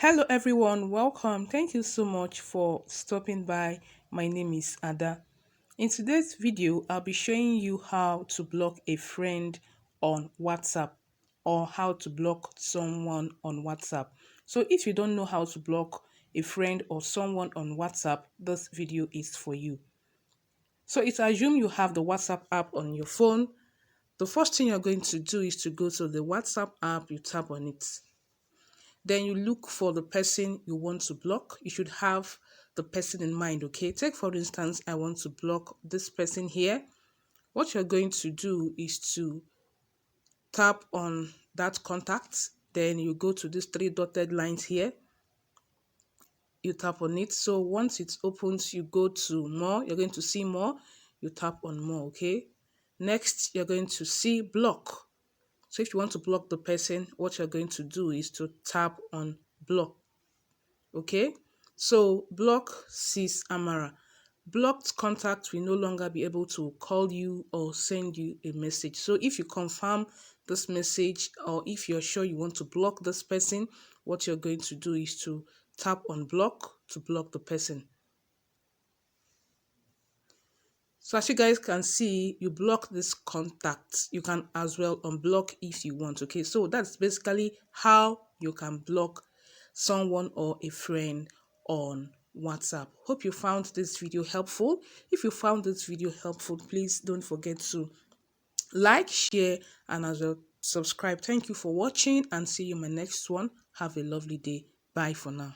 Hello everyone, welcome. Thank you so much for stopping by. My name is Ada. In today's video, I'll be showing you how to block a friend on WhatsApp or how to block someone on WhatsApp. So if you don't know how to block a friend or someone on WhatsApp, this video is for you. So it's assume you have the WhatsApp app on your phone. The first thing you're going to do is to go to the WhatsApp app, you tap on it. Then you look for the person you want to block. You should have the person in mind, okay? Take, for instance, I want to block this person here. What you're going to do is to tap on that contact. Then you go to these three dotted lines here. You tap on it. So once it opens, you go to more. You're going to see more. You tap on more, okay? Next, you're going to see block. So if you want to block the person, what you're going to do is to tap on block. Okay, so block sis Amara. Blocked contact will no longer be able to call you or send you a message. So if you confirm this message or if you're sure you want to block this person, what you're going to do is to tap on block to block the person. So as you guys can see, you block this contact. You can as well unblock if you want. Okay, so that's basically how you can block someone or a friend on WhatsApp. Hope you found this video helpful. If you found this video helpful, please don't forget to like, share, and as well subscribe. Thank you for watching and see you in my next one. Have a lovely day. Bye for now.